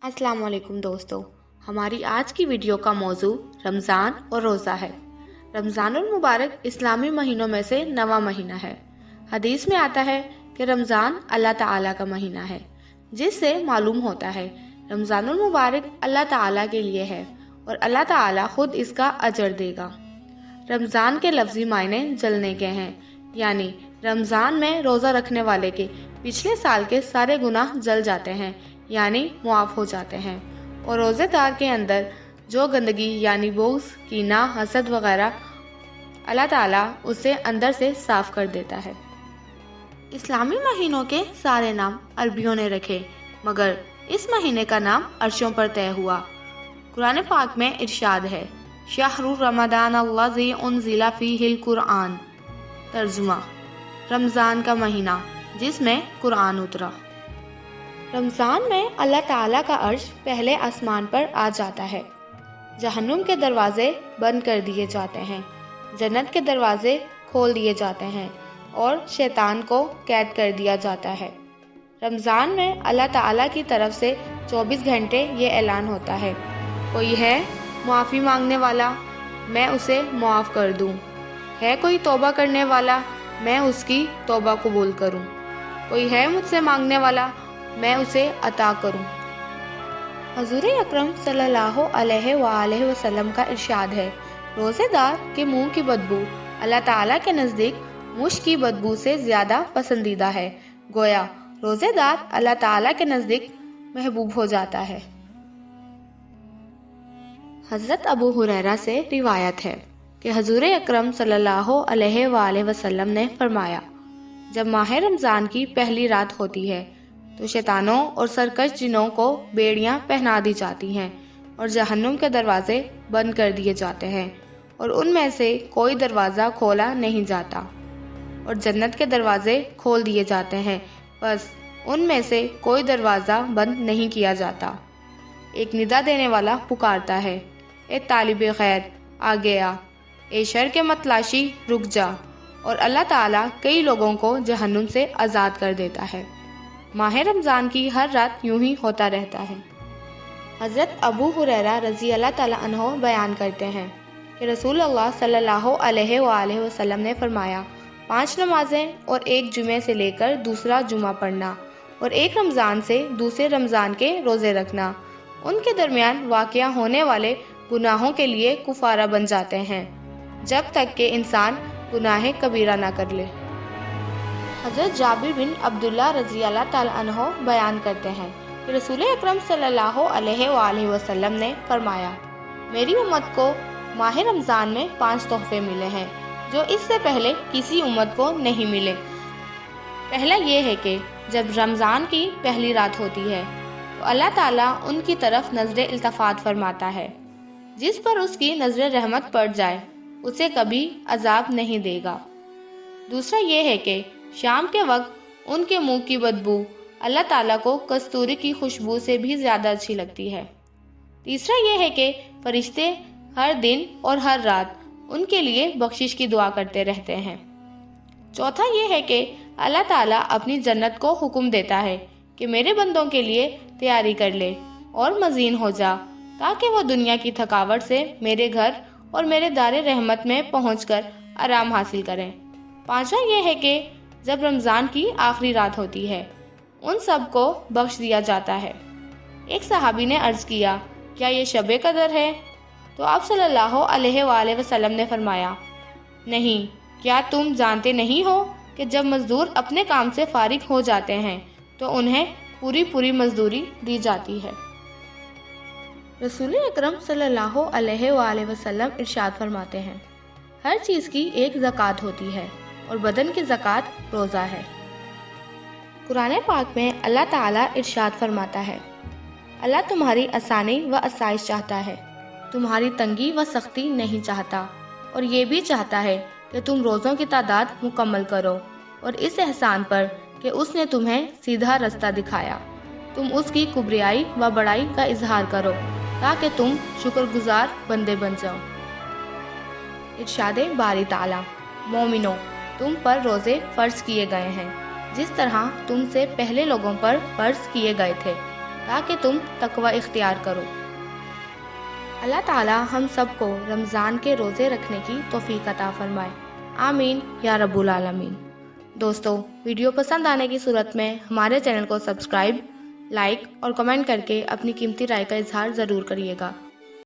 अस्सलाम वालेकुम दोस्तों, हमारी आज की वीडियो का मौजू रमज़ान और रोज़ा है। रमज़ानुल मुबारक इस्लामी महीनों में से 9वां महीना है। हदीस में आता है कि रमज़ान अल्लाह ताला का महीना है, जिससे मालूम होता है रमज़ानुल मुबारक अल्लाह ताला के लिए है और अल्लाह ताला खुद इसका अजर देगा। रमज़ान के लफ्ज़ी मायने जलने के हैं, यानी रमज़ान में रोज़ा रखने वाले के पिछले साल के सारे गुनाह जल जाते हैं, यानी मुआफ़ हो जाते हैं, और रोज़ेदार के अंदर जो गंदगी यानी बोझ, कीना, हसद वगैरह अल्लाह ताला उसे अंदर से साफ़ कर देता है। इस्लामी महीनों के सारे नाम अरबियों ने रखे, मगर इस महीने का नाम अर्शों पर तय हुआ। कुरान पाक में इरशाद है, शाहरु रमदान अल्लज़ी उन्ज़िला फ़ीहिल कुरआन। तर्जुमा, रमज़ान का महीना जिसमें कुरान उतरा। रमज़ान में अल्लाह ताला का अर्श पहले आसमान पर आ जाता है। जहन्नुम के दरवाजे बंद कर दिए जाते हैं, जन्नत के दरवाजे खोल दिए जाते हैं और शैतान को कैद कर दिया जाता है। रमज़ान में अल्लाह ताला की तरफ से 24 घंटे ये ऐलान होता है, कोई है माफ़ी मांगने वाला, मैं उसे मुआफ़ कर दूँ। है कोई तौबा करने वाला, मैं उसकी तौबा कबूल करूँ। कोई है मुझसे मांगने वाला, मैं उसे अता करूं। हजूर अकरम सल्लल्लाहु अलैहि वसल्लम का इरशाद है, रोज़ेदार के मुंह की बदबू अल्लाह ताला के नज़दीक मुश्क की बदबू से ज़्यादा पसंदीदा है। गोया रोज़ेदार अल्लाह ताला के नज़दीक महबूब हो जाता है। हज़रत अबू हुरैरा से रिवायत है कि हजूर अकरम सल्लल्लाहु अलैहि वसल्लम ने फरमाया, जब माह रमज़ान की पहली रात होती है तो शैतानों और सरकश जिनों को बेड़ियां पहना दी जाती हैं और जहन्नुम के दरवाजे बंद कर दिए जाते हैं और उनमें से कोई दरवाज़ा खोला नहीं जाता, और जन्नत के दरवाजे खोल दिए जाते हैं, बस उनमें से कोई दरवाज़ा बंद नहीं किया जाता। एक निदा देने वाला पुकारता है, ए तालिबे खैर आगे आ, ए शर के मतलाशी रुक जा, और अल्लाह ताला कई लोगों को जहन्नुम से आज़ाद कर देता है। माह रमज़ान की हर रात यूं ही होता रहता है। हज़रत अबू हुरैरा रज़ी अल्लाह ताला अन्हो बयान करते हैं कि रसूलुल्लाह सल्लल्लाहु अलैहि वसल्लम ने फरमाया, 5 नमाजें और एक जुमे से लेकर दूसरा जुमा पढ़ना और एक रमज़ान से दूसरे रमज़ान के रोज़े रखना उनके दरमियान वाक़या होने वाले गुनाहों के लिए कुफारा बन जाते हैं, जब तक कि इंसान गुनाह कबीरा ना कर ले। हज़रत जाबिर बिन अब्दुल्ला रज़ी अल्लाह ताला अन्हो बयान करते हैं कि रसूल अकरम सल्लल्लाहु अलैहि वसल्लम ने फरमाया, मेरी उम्मत को माह रमज़ान में 5 तोहफे मिले हैं जो इससे पहले किसी उम्मत को नहीं मिले। पहला ये है कि जब रमज़ान की पहली रात होती है तो अल्लाह ताला उनकी तरफ नज़र इल्तफ़ात फरमाता है, जिस पर उसकी नज़र रहमत पड़ जाए उसे कभी अजाब नहीं देगा। दूसरा ये है कि शाम के वक्त उनके मुंह की बदबू अल्लाह ताला को कस्तूरी की खुशबू से भी ज़्यादा अच्छी लगती है। तीसरा ये है कि फरिश्ते हर दिन और हर रात उनके लिए बख्शिश की दुआ करते रहते हैं। चौथा ये है कि अल्लाह ताला अपनी जन्नत को हुक्म देता है कि मेरे बंदों के लिए तैयारी कर ले और मज़ीन हो जा, ताकि वो दुनिया की थकावट से मेरे घर और मेरे दारे रहमत में पहुंचकर आराम हासिल करें। पांचवा ये है कि जब रमज़ान की आखिरी रात होती है उन सब को बख्श दिया जाता है। एक सहाबी ने अर्ज़ किया, क्या ये शब कदर है? तो आप सल्लल्लाहु अलैहि वसल्लम ने फरमाया, नहीं, क्या तुम जानते नहीं हो कि जब मज़दूर अपने काम से फारिग हो जाते हैं तो उन्हें पूरी मजदूरी दी जाती है। रसूल अकरम सल्लल्लाहु अलैहि वसल्लम इरशाद फरमाते हैं, हर चीज़ की एक ज़कात होती है और बदन की ज़कात रोज़ा है। कुरान पाक में अल्लाह ताला इरशाद फरमाता है, अल्लाह तुम्हारी आसानी व आसाइश चाहता है, तुम्हारी तंगी व सख्ती नहीं चाहता, और ये भी चाहता है कि तुम रोज़ों की तादाद मुकम्मल करो, और इस एहसान पर कि उसने तुम्हें सीधा रास्ता दिखाया तुम उसकी कुबरियाई व बड़ाई का इजहार करो, ताकि तुम शुक्रगुजार बंदे बन जाओ। इरशादे बारी ताला, मोमिनो, तुम पर रोज़े फ़र्ज किए गए हैं जिस तरह तुमसे पहले लोगों पर फ़र्ज किए गए थे, تاکہ تم تقوی اختیار کرو۔ اللہ تعالی ہم سب کو رمضان کے روزے رکھنے کی توفیق عطا فرمائے، آمین یا رب العالمین۔ دوستو، ویڈیو پسند آنے کی صورت میں ہمارے چینل کو سبسکرائب، لائک اور کمنٹ کر کے اپنی قیمتی رائے کا اظہار ضرور کریے گا۔